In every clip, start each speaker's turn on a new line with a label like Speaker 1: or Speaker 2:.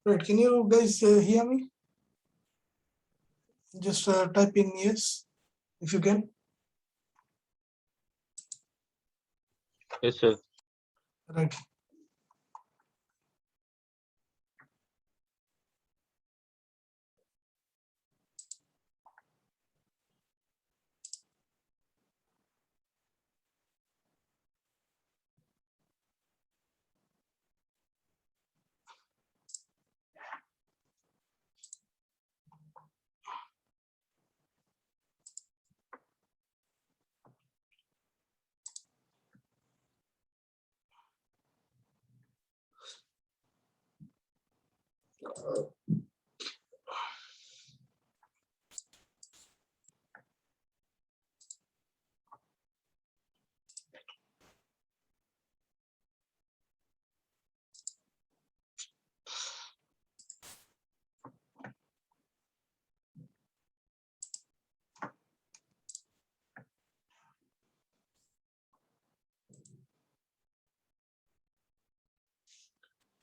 Speaker 1: Right, can you guys hear me? Just type in yes, if you can.
Speaker 2: Yes, sir.
Speaker 1: Right.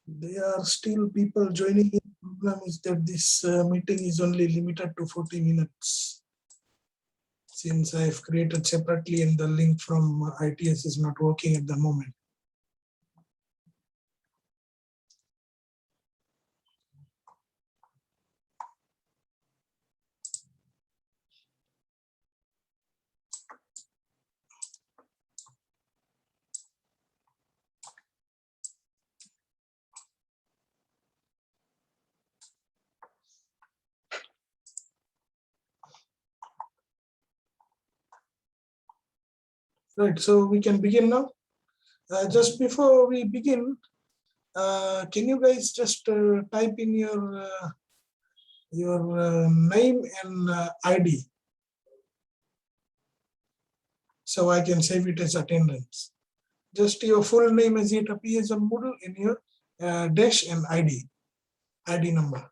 Speaker 1: There are still people joining in. Problem is that this meeting is only limited to 40 minutes. Since I've created separately and the link from ITS is not working at the moment. Right, so we can begin now. Just before we begin, can you guys just type in your name and ID so I can save it as attendance. Just your full name as it appears on Moodle in your dash and ID number.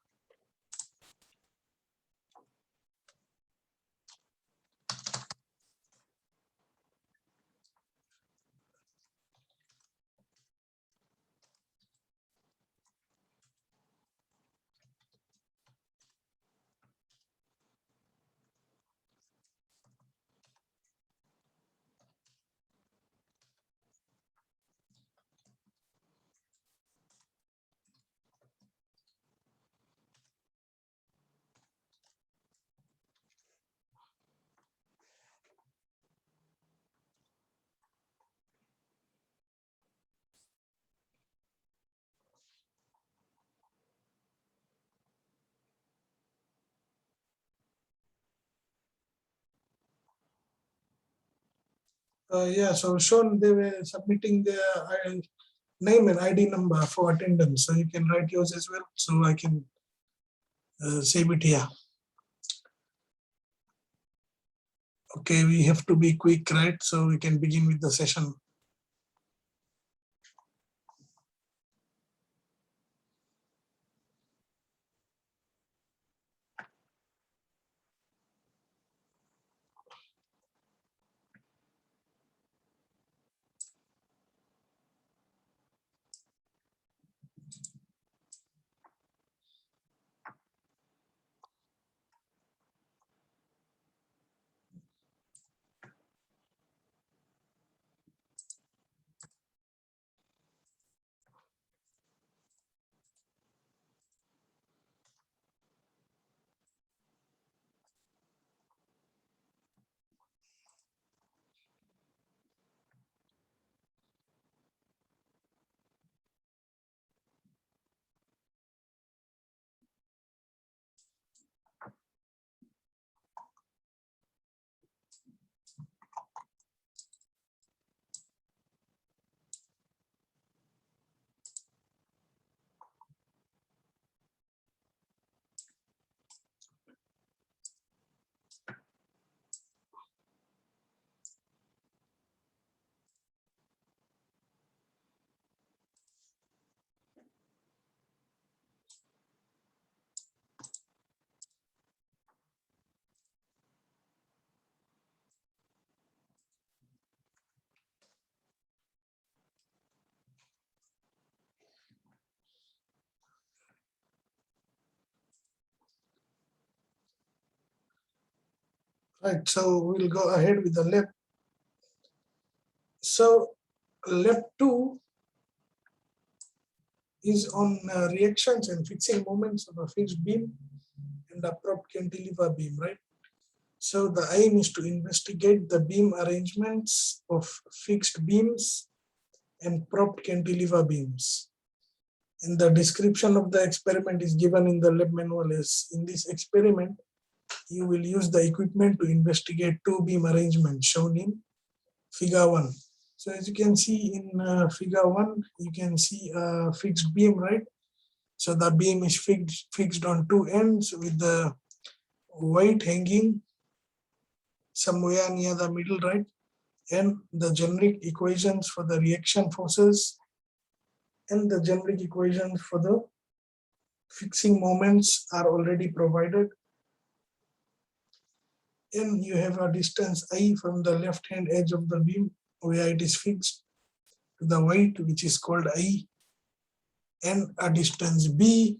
Speaker 1: Yeah, so Sean, they were submitting their name and ID number for attendance. So you can write yours as well. So I can save it here. Okay, we have to be quick, right? So we can begin with the session. Right, so we'll go ahead with the lab. So lab 2 is on reactions and fixing moments of a fixed beam and a propped cantilever beam, right? So the aim is to investigate the beam arrangements of fixed beams and propped cantilever beams. And the description of the experiment is given in the lab manual. As in this experiment, you will use the equipment to investigate two beam arrangements shown in figure 1. So as you can see in figure 1, you can see a fixed beam, right? So the beam is fixed on two ends with the weight hanging somewhere near the middle, right? And the generic equations for the reaction forces and the generic equations for the fixing moments are already provided. And you have a distance I from the left hand edge of the beam where it is fixed to the weight, which is called I, and a distance B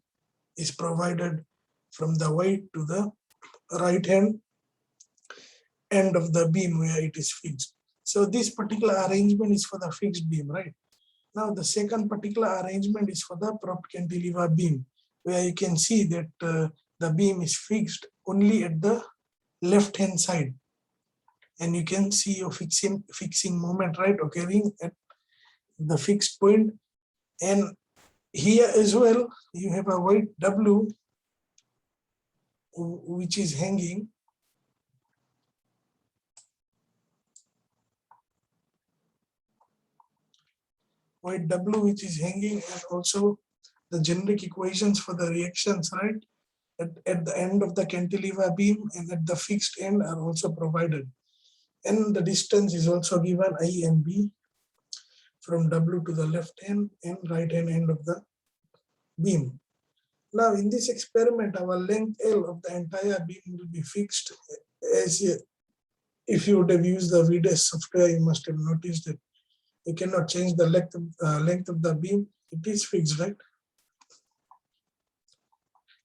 Speaker 1: is provided from the weight to the right hand end of the beam where it is fixed. So this particular arrangement is for the fixed beam, right? Now the second particular arrangement is for the propped cantilever beam, where you can see that the beam is fixed only at the left hand side. And you can see your fixing moment, right, occurring at the fixed point. And here as well, you have a weight W, which is hanging. Weight W, which is hanging, and also the generic equations for the reactions, right, at the end of the cantilever beam and at the fixed end are also provided. And the distance is also given, I and B, from W to the left hand and right hand end of the beam. Now in this experiment, our length L of the entire beam will be fixed. As if you would have used the VDES software, you must have noticed that you cannot change the length of the beam. It is fixed, right?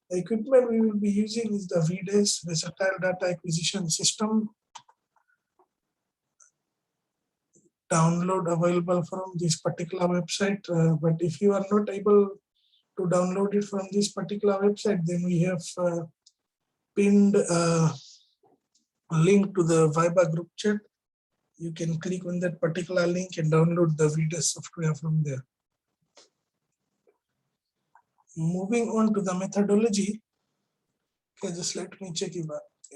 Speaker 1: The equipment we will be using is the VDES Versatile Data Acquisition System. Download available from this particular website. But if you are not able to download it from this particular website, then we have pinned a link to the Viber group chat. You can click on that particular link and download the VDES software from there. Moving on to the methodology. Okay, just let me check if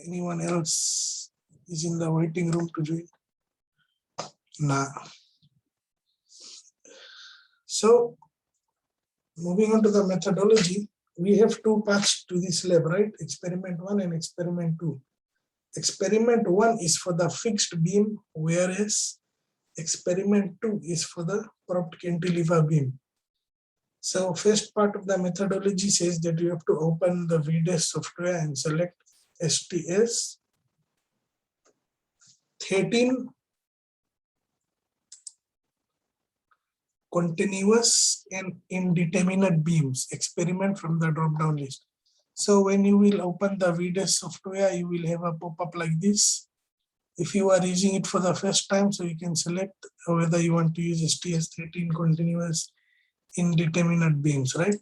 Speaker 1: anyone else is in the waiting room to join. Nah. So moving on to the methodology, we have two parts to this lab, right? Experiment 1 and experiment 2. Experiment 1 is for the fixed beam, whereas experiment 2 is for the propped cantilever beam. So first part of the methodology says that you have to open the VDES software and select STS 13 continuous and indeterminate beams experiment from the drop-down list. So when you will open the VDES software, you will have a pop-up like this. If you are using it for the first time, so you can select whether you want to use STS 13 continuous indeterminate beams, right?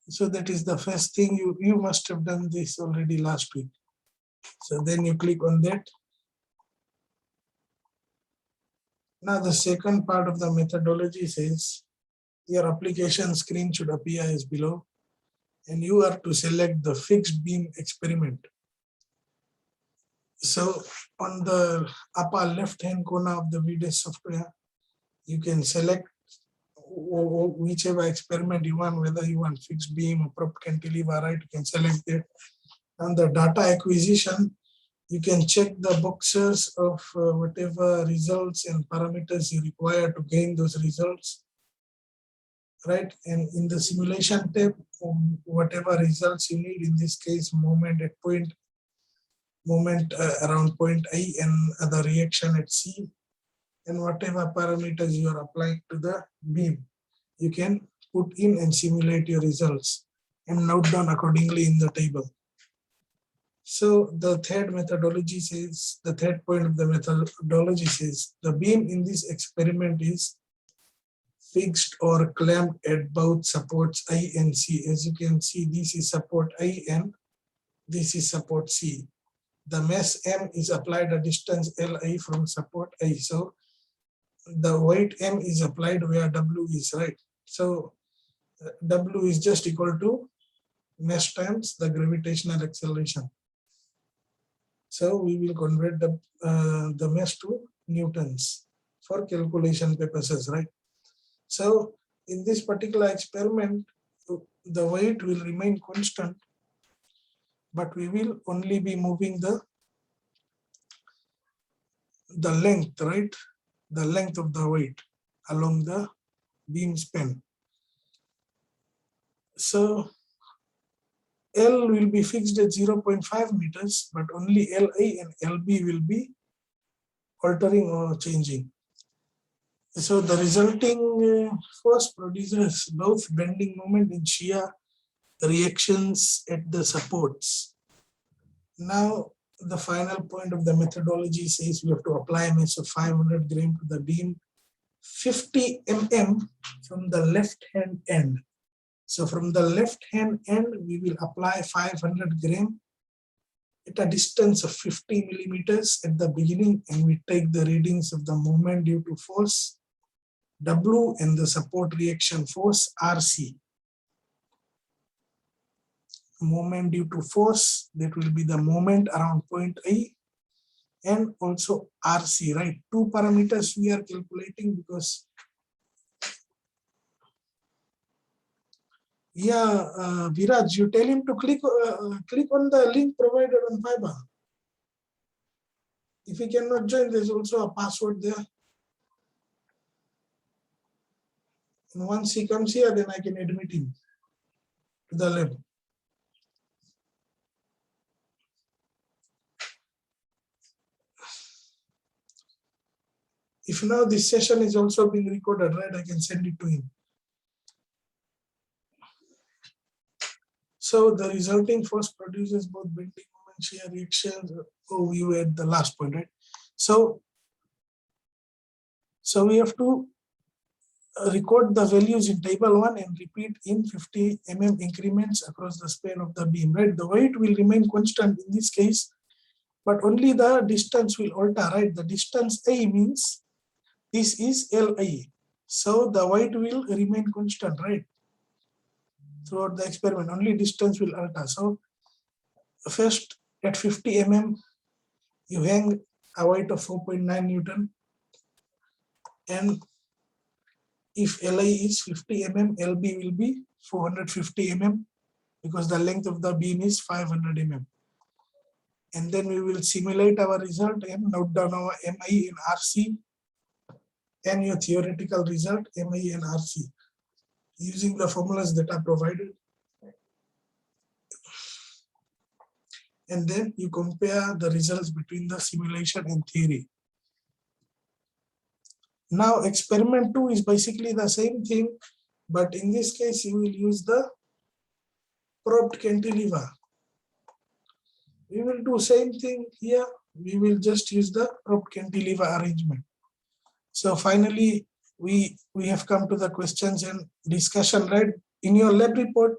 Speaker 1: So that is the first thing. You must have done this already last week. So then you click on that. Now the second part of the methodology says your application screen should appear as below, and you are to select the fixed beam experiment. So on the upper left hand corner of the VDES software, you can select whichever experiment you want, whether you want fixed beam or propped cantilever, right? You can select it. On the data acquisition, you can check the boxes of whatever results and parameters you require to gain those results, right? And in the simulation tab, whatever results you need, in this case, moment at point, moment around point I and other reaction at C, and whatever parameters you are applying to the beam, you can put in and simulate your results and note down accordingly in the table. So the third methodology says, the third point of the methodology says, the beam in this experiment is fixed or clamped at both supports I and C. As you can see, this is support I and this is support C. The mesh M is applied a distance Li from support I. So the weight M is applied where W is, right? So W is just equal to mesh times the gravitational acceleration. So we will convert the mesh to newtons for calculation purposes, right? So in this particular experiment, the weight will remain constant, but we will only be moving the length, right? The length of the weight along the beam span. So L will be fixed at 0.5 meters, but only Li and Lb will be altering or changing. So the resulting force produces both bending moment and shear reactions at the supports. Now, the final point of the methodology says we have to apply a mesh of 500 gram to the beam 50 mm from the left hand end. So from the left hand end, we will apply 500 gram at a distance of 50 millimeters at the beginning, and we take the readings of the moment due to force W and the support reaction force RC. Moment due to force, that will be the moment around point A, and also RC, right? Two parameters we are calculating because Viraj, you tell him to click on the link provided on Fiverr. If he cannot join, there's also a password there. And once he comes here, then I can admit him to the lab. If now this session is also being recorded, right, I can send it to him. So the resulting force produces both bending moment, shear reactions. Oh, we were at the last point, right? So we have to record the values in table 1 and repeat in 50 mm increments across the span of the beam, right? The weight will remain constant in this case, but only the distance will alter, right? The distance A means this is Li. So the weight will remain constant, right? Throughout the experiment, only distance will alter. So first at 50 mm, you hang a weight of 4.9 Newton. And if Li is 50 mm, Lb will be 450 mm because the length of the beam is 500 mm. And then we will simulate our result and note down our Mi and Rc and your theoretical result, Mi and Rc, using the formulas that are provided. And then you compare the results between the simulation and theory. Now experiment 2 is basically the same thing, but in this case you will use the probed cantilever. We will do same thing here. We will just use the probed cantilever arrangement. So finally, we have come to the questions and discussion, right? In your lab report,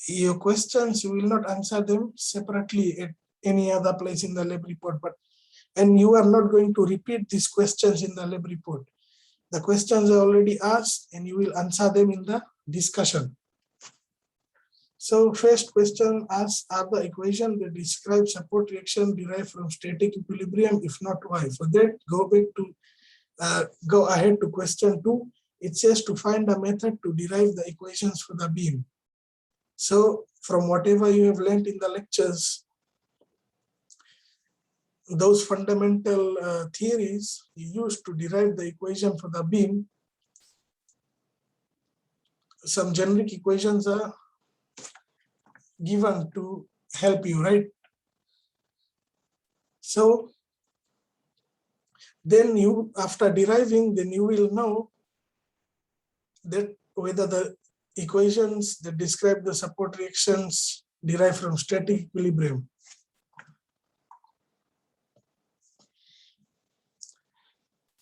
Speaker 1: your questions, you will not answer them separately at any other place in the lab report, and you are not going to repeat these questions in the lab report. The questions are already asked and you will answer them in the discussion. So first question asks, are the equation that describe support reaction derived from static equilibrium? If not, why? For that, go ahead to question 2. It says to find a method to derive the equations for the beam. So from whatever you have learned in the lectures, those fundamental theories you use to derive the equation for the beam, some generic equations are given to help you, right? So then you, after deriving, then you will know that whether the equations that describe the support reactions derived from static equilibrium.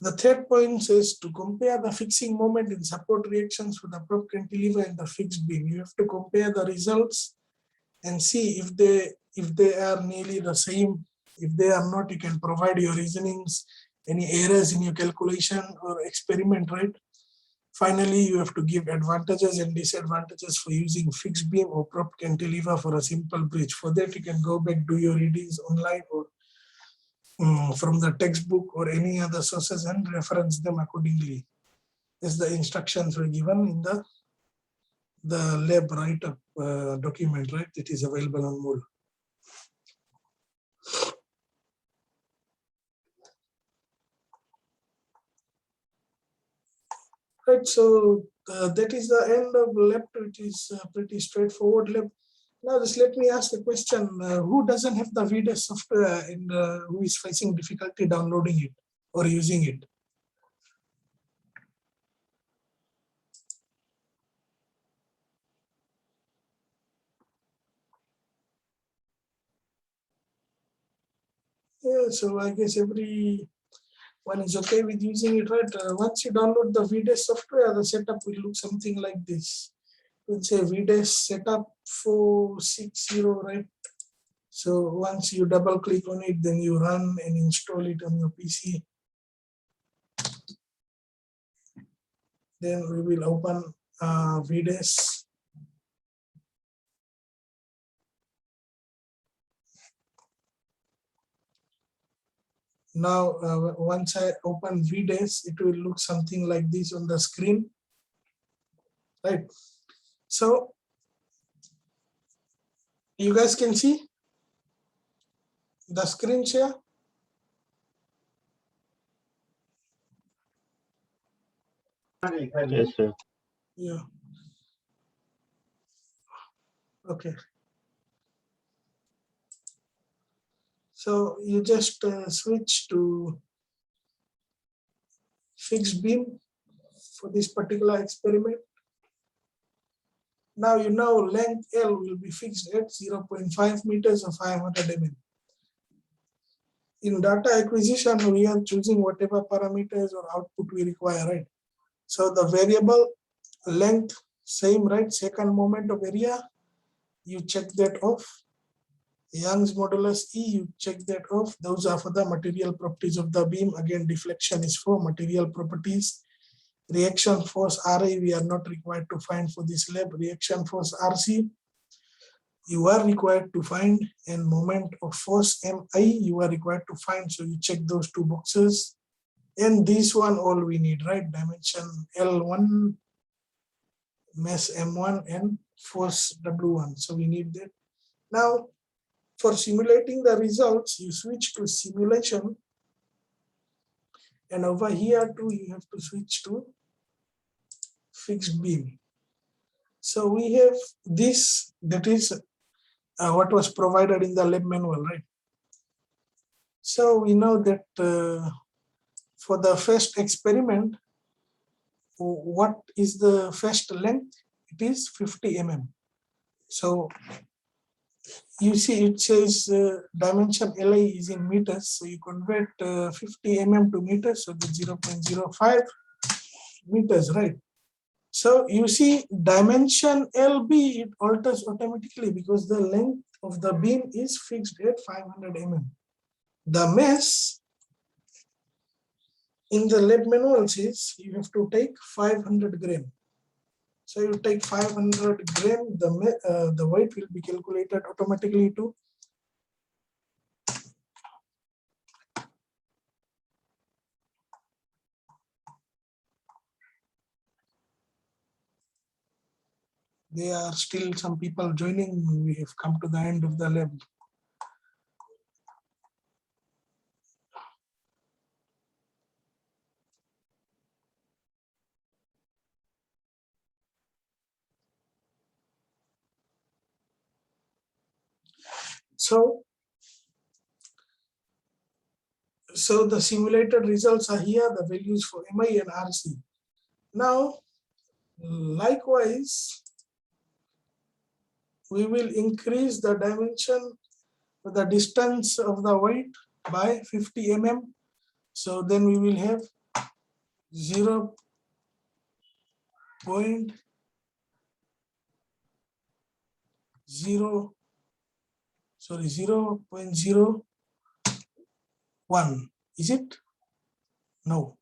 Speaker 1: The third point says to compare the fixing moment in support reactions with the prop cantilever and the fixed beam. You have to compare the results and see if they are nearly the same. If they are not, you can provide your reasonings, any errors in your calculation or experiment, right? Finally, you have to give advantages and disadvantages for using fixed beam or prop cantilever for a simple bridge. For that, you can go back, do your readings online or from the textbook or any other sources and reference them accordingly, as the instructions were given in the lab write-up document, right? It is available on Moodle. Right, so that is the end of lab. It is pretty straightforward lab. Now just let me ask a question. Who doesn't have the VDES software and who is facing difficulty downloading it or using it? Yeah, so I guess everyone is okay with using it, right? Once you download the VDES software, the setup will look something like this. Let's say VDES setup 460, right? So once you double click on it, then you run and install it on your PC. Then we will open VDES. Now, once I open VDES, it will look something like this on the screen, right? So you guys can see the screen share.
Speaker 2: Yes, sir.
Speaker 1: Yeah. Okay. So you just switch to fixed beam for this particular experiment. Now you know length L will be fixed at 0.5 meters or 500 mm. In data acquisition, we are choosing whatever parameters or output we require, right? So the variable length, same, right? Second moment of area, you check that off. Young's modulus E, you check that off. Those are for the material properties of the beam. Again, deflection is for material properties. Reaction force RA, we are not required to find for this lab. Reaction force RC, you are required to find, and moment of force MI, you are required to find. So you check those two boxes. And this one, all we need, right? Dimension L1, mass M1, and force W1. So we need that. Now, for simulating the results, you switch to simulation. And over here too, you have to switch to fixed beam. So we have this, that is what was provided in the lab manual, right? So we know that for the first experiment, what is the first length? It is 50 mm. So you see it says dimension LI is in meters. So you convert 50 mm to meters, so the 0.05 meters, right? So you see dimension LB, it alters automatically because the length of the beam is fixed at 500 mm. The mass in the lab manual says you have to take 500 gram. So you take 500 gram, the weight will be calculated automatically too. There are still some people joining. We have come to the end of the lab. So the simulated results are here, the values for MI and RC. Now, likewise, we will increase the dimension, the distance of the weight by 50 mm. So then we will have 0 0.001. Is it? No.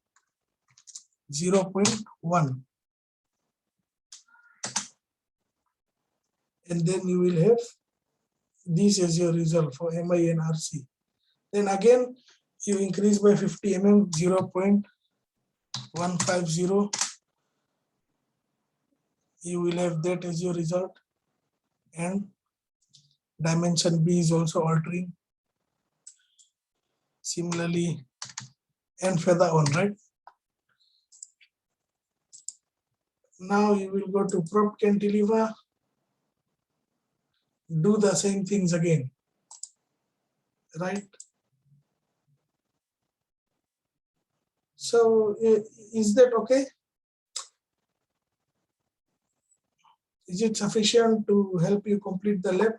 Speaker 1: 0.1. And then you will have this as your result for MI and RC. Then again, you increase by 50 mm, 0.150. You will have that as your result. And dimension B is also altering. Similarly, and further on, right? Now you will go to prop cantilever, do the same things again, right? So is that okay? Is it sufficient to help you complete the lab?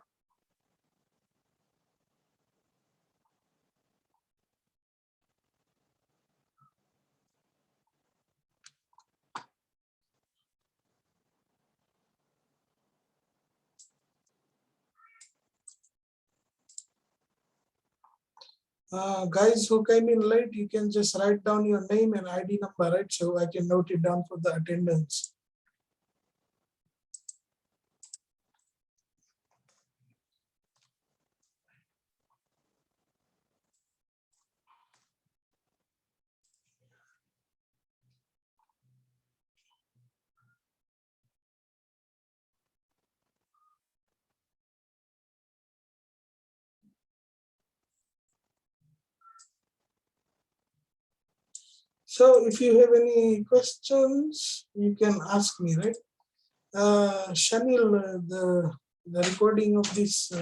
Speaker 1: Guys who came in late, you can just write down your name and ID number, right? So I can note it down for the attendance. So if you have any questions, you can ask me, right? Shanil, the recording of this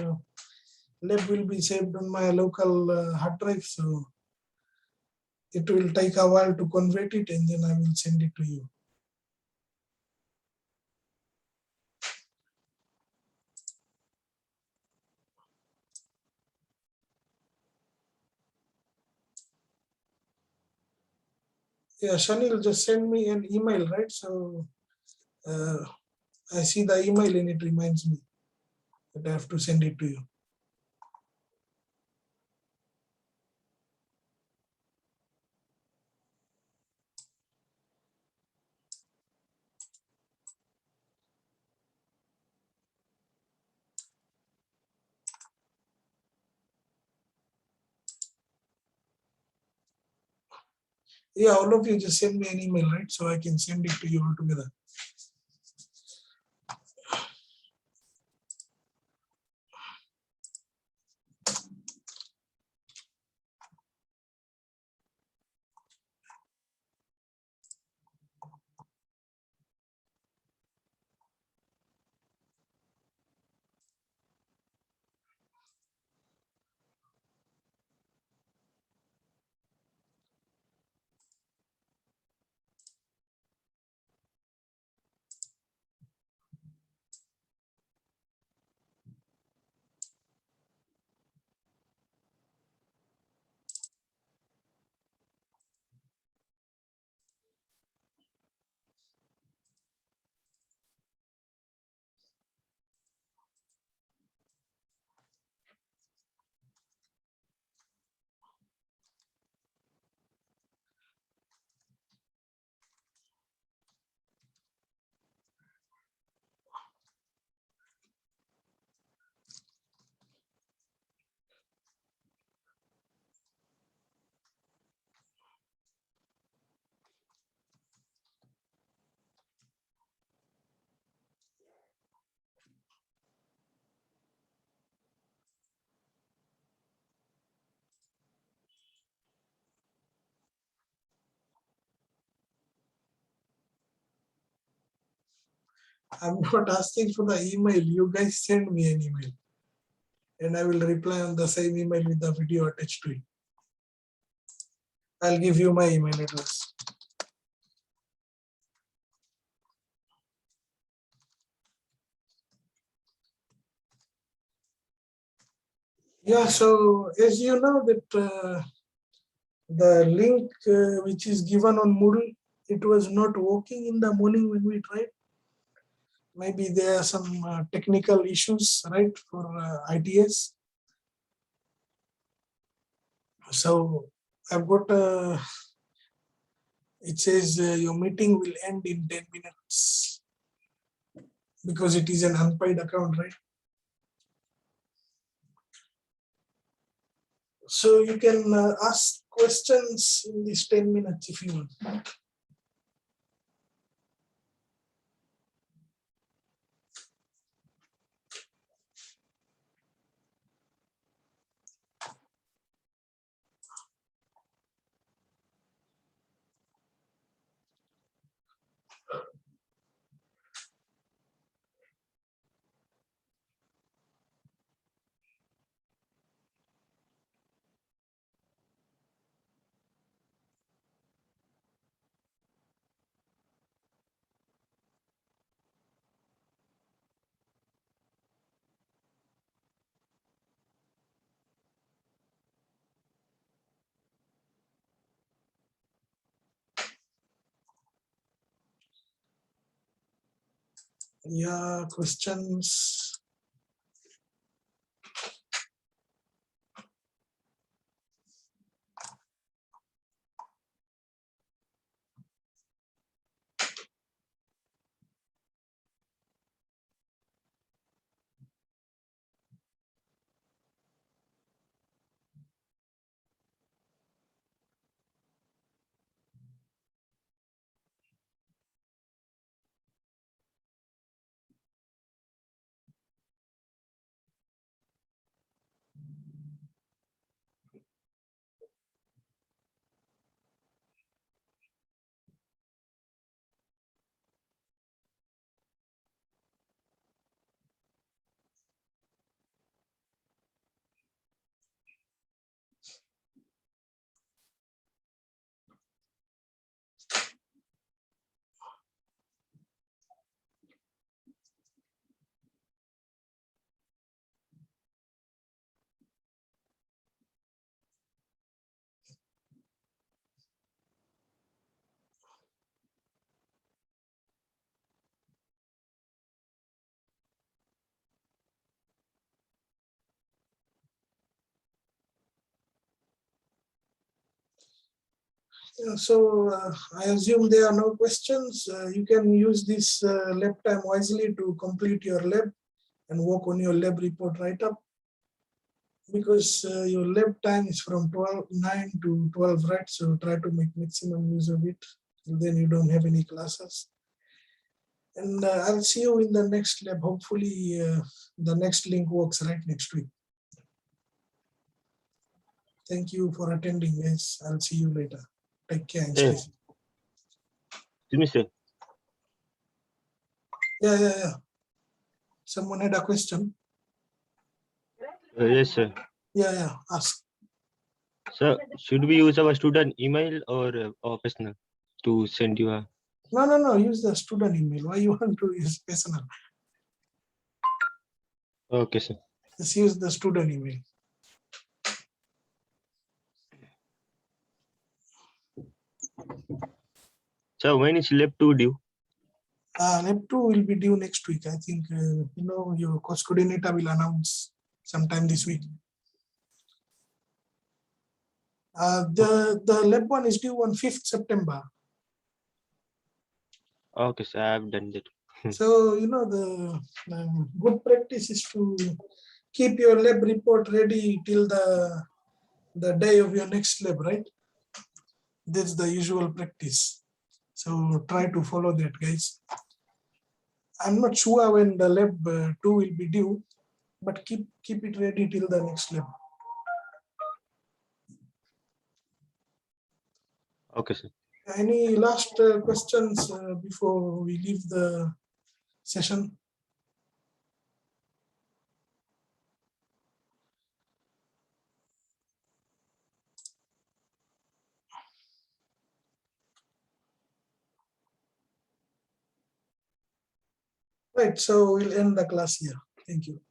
Speaker 1: lab will be saved on my local hard drive, so it will take a while to convert it and then I will send it to you. Yeah, Shanil, just send me an email, right? So I see the email and it reminds me that I have to send it to you. Yeah, all of you just send me an email, right? So I can send it to you all together. I'm not asking for the email. You guys send me an email and I will reply on the same email with the video attached to it. I'll give you my email address. Yeah, so as you know that the link which is given on Moodle, it was not working in the morning when we tried. Maybe there are some technical issues, right, for ITS. So I've got it says your meeting will end in 10 minutes because it is an unpaid account, right? So you can ask questions in these 10 minutes if you want. Yeah, questions. Yeah, so I assume there are no questions. You can use this lab time wisely to complete your lab and work on your lab report write-up, because your lab time is from 9 to 12, right? So try to make maximum use of it. And then you don't have any classes. And I'll see you in the next lab. Hopefully the next link works right next week. Thank you for attending, guys. I'll see you later. Take care and stay
Speaker 2: Yes.
Speaker 1: safe.
Speaker 2: Excuse me, sir.
Speaker 1: Yeah. Someone had a question.
Speaker 2: Yes, sir.
Speaker 1: Yeah. Ask.
Speaker 2: Sir, should we use our student email or personal to send you a?
Speaker 1: No. Use the student email. Why you want to use personal?
Speaker 2: Okay, sir.
Speaker 1: Just use the student email.
Speaker 2: So when is lab 2 due?
Speaker 1: Lab 2 will be due next week. I think, your course coordinator will announce sometime this week. The lab 1 is due on 5th September.
Speaker 2: Okay, sir. I have done that.
Speaker 1: So, the good practice is to keep your lab report ready till the day of your next lab, right? That's the usual practice. So try to follow that, guys. I'm not sure when the lab 2 will be due, but keep it ready till the next lab.
Speaker 2: Okay, sir.
Speaker 1: Any last questions before we leave the session? Right, so we'll end the class here. Thank you.